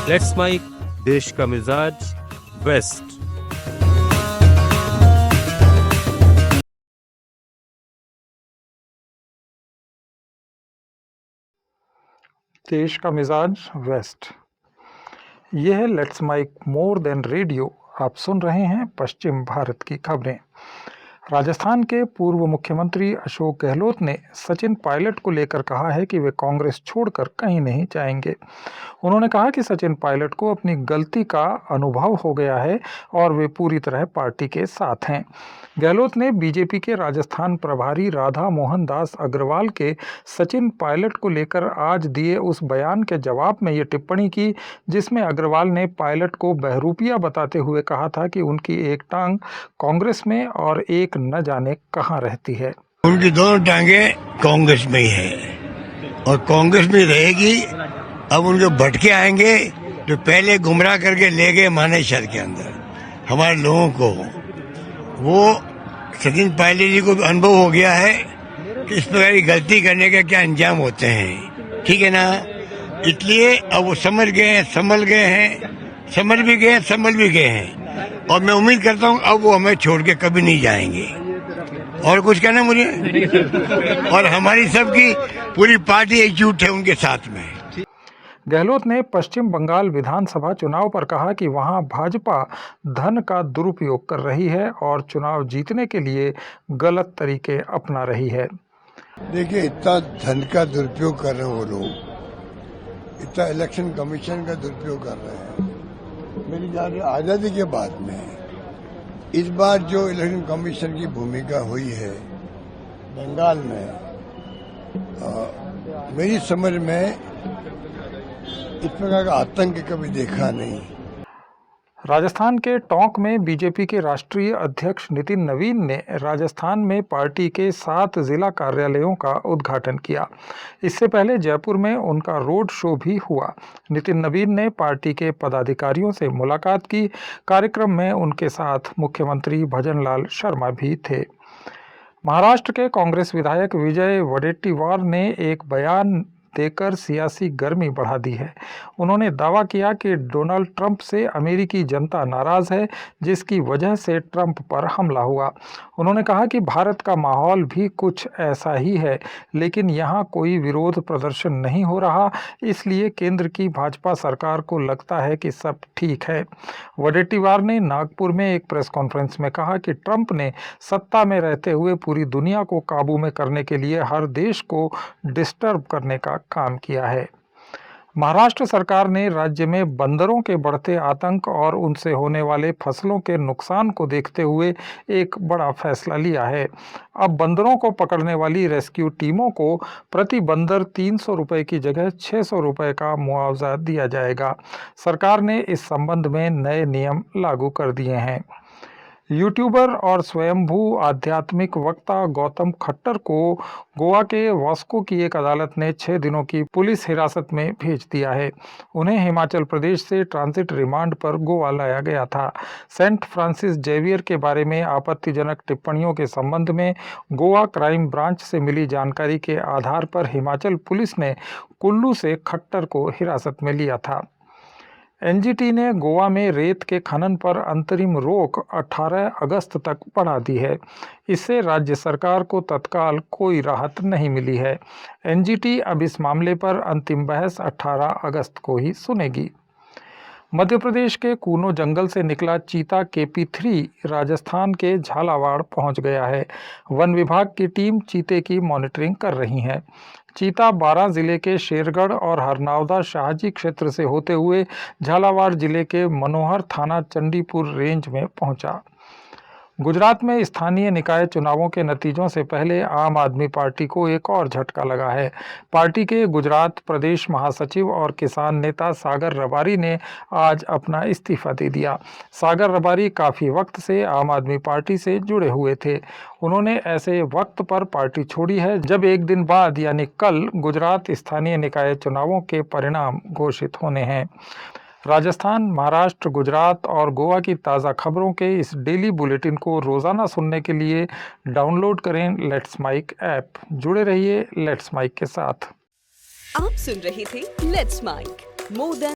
Let's mic, देश का मिजाज, वेस्ट। देश का मिजाज वेस्ट। यह है let's mike more than radio. आप सुन रहे हैं पश्चिम भारत की खबरें। राजस्थान के पूर्व मुख्यमंत्री अशोक गहलोत ने सचिन पायलट को लेकर कहा है कि वे कांग्रेस छोड़कर कहीं नहीं जाएंगे। उन्होंने कहा कि सचिन पायलट को अपनी गलती का अनुभव हो गया है और वे पूरी तरह पार्टी के साथ हैं। गहलोत ने बीजेपी के राजस्थान प्रभारी राधा मोहन दास अग्रवाल के सचिन पायलट को लेकर आज दिए उस बयान के जवाब में ये टिप्पणी की, जिसमें अग्रवाल ने पायलट को बहरूपिया बताते हुए कहा था कि उनकी एक टांग कांग्रेस में और एक न जाने कहां रहती है। उनकी दोनों टांगे कांग्रेस में ही है और कांग्रेस में रहेगी। अब उनके भटके आएंगे जो पहले गुमराह करके ले गए मानेसर के अंदर हमारे लोगों को। वो सचिन पायलट जी को भी अनुभव हो गया है कि इस प्रकार की गलती करने के क्या अंजाम होते हैं, ठीक है ना। इसलिए अब वो समझ गए हैं, संभल गए हैं, समझ भी गए, संभल भी गए हैं और मैं उम्मीद करता हूँ अब वो हमें छोड़ के कभी नहीं जाएंगे। और कुछ कहना मुझे? और हमारी सबकी पूरी पार्टी एकजुट है उनके साथ में। गहलोत ने पश्चिम बंगाल विधानसभा चुनाव पर कहा कि वहां भाजपा धन का दुरुपयोग कर रही है और चुनाव जीतने के लिए गलत तरीके अपना रही है। देखिए, इतना धन का दुरुपयोग कर रहे हैं वो लोग, इतना इलेक्शन कमीशन का दुरुपयोग कर रहे हैं। मेरी जान आजादी के बाद में इस बार जो इलेक्शन कमीशन की भूमिका हुई है बंगाल में, मेरी समझ में इस प्रकार का आतंक कभी देखा नहीं। राजस्थान के टोंक में बीजेपी के राष्ट्रीय अध्यक्ष नितिन नवीन ने राजस्थान में पार्टी के 7 जिला कार्यालयों का उद्घाटन किया। इससे पहले जयपुर में उनका रोड शो भी हुआ। नितिन नवीन ने पार्टी के पदाधिकारियों से मुलाकात की। कार्यक्रम में उनके साथ मुख्यमंत्री भजनलाल शर्मा भी थे। महाराष्ट्र के कांग्रेस विधायक विजय वडेट्टीवार ने एक बयान देकर सियासी गर्मी बढ़ा दी है। उन्होंने दावा किया कि डोनाल्ड ट्रंप से अमेरिकी जनता नाराज है, जिसकी वजह से ट्रंप पर हमला हुआ। उन्होंने कहा कि भारत का माहौल भी कुछ ऐसा ही है, लेकिन यहाँ कोई विरोध प्रदर्शन नहीं हो रहा, इसलिए केंद्र की भाजपा सरकार को लगता है कि सब ठीक है। वडेट्टीवार ने नागपुर में एक प्रेस कॉन्फ्रेंस में कहा कि ट्रंप ने सत्ता में रहते हुए पूरी दुनिया को काबू में करने के लिए हर देश को डिस्टर्ब करने का काम किया है। महाराष्ट्र सरकार ने राज्य में बंदरों के बढ़ते आतंक और उनसे होने वाले फसलों के नुकसान को देखते हुए एक बड़ा फैसला लिया है। अब बंदरों को पकड़ने वाली रेस्क्यू टीमों को प्रति बंदर 300 रुपए की जगह 600 रुपए का मुआवजा दिया जाएगा। सरकार ने इस संबंध में नए नियम लागू कर दिए हैं। यूट्यूबर और स्वयंभू आध्यात्मिक वक्ता गौतम खट्टर को गोवा के वास्को की एक अदालत ने 6 दिनों की पुलिस हिरासत में भेज दिया है। उन्हें हिमाचल प्रदेश से ट्रांजिट रिमांड पर गोवा लाया गया था। सेंट फ्रांसिस जेवियर के बारे में आपत्तिजनक टिप्पणियों के संबंध में गोवा क्राइम ब्रांच से मिली जानकारी के आधार पर हिमाचल पुलिस ने कुल्लू से खट्टर को हिरासत में लिया था। एनजीटी ने गोवा में रेत के खनन पर अंतरिम रोक 18 अगस्त तक बढ़ा दी है। इससे राज्य सरकार को तत्काल कोई राहत नहीं मिली है। एनजीटी अब इस मामले पर अंतिम बहस 18 अगस्त को ही सुनेगी। मध्य प्रदेश के कूनो जंगल से निकला चीता KP3 राजस्थान के झालावाड़ पहुंच गया है। वन विभाग की टीम चीते की मॉनिटरिंग कर रही है। चीता 12 जिले के शेरगढ़ और हरनौदा शाहजी क्षेत्र से होते हुए झालावाड़ जिले के मनोहर थाना चंडीपुर रेंज में पहुंचा। गुजरात में स्थानीय निकाय चुनावों के नतीजों से पहले आम आदमी पार्टी को एक और झटका लगा है। पार्टी के गुजरात प्रदेश महासचिव और किसान नेता सागर रबारी ने आज अपना इस्तीफा दे दिया। सागर रबारी काफ़ी वक्त से आम आदमी पार्टी से जुड़े हुए थे। उन्होंने ऐसे वक्त पर पार्टी छोड़ी है जब एक दिन बाद यानी कल गुजरात स्थानीय निकाय चुनावों के परिणाम घोषित होने हैं। राजस्थान, महाराष्ट्र, गुजरात और गोवा की ताज़ा खबरों के इस डेली बुलेटिन को रोज़ाना सुनने के लिए डाउनलोड करें लेट्स माइक ऐप। जुड़े रहिए लेट्स माइक के साथ। आप सुन रहे थे लेट्स माइक मोर देन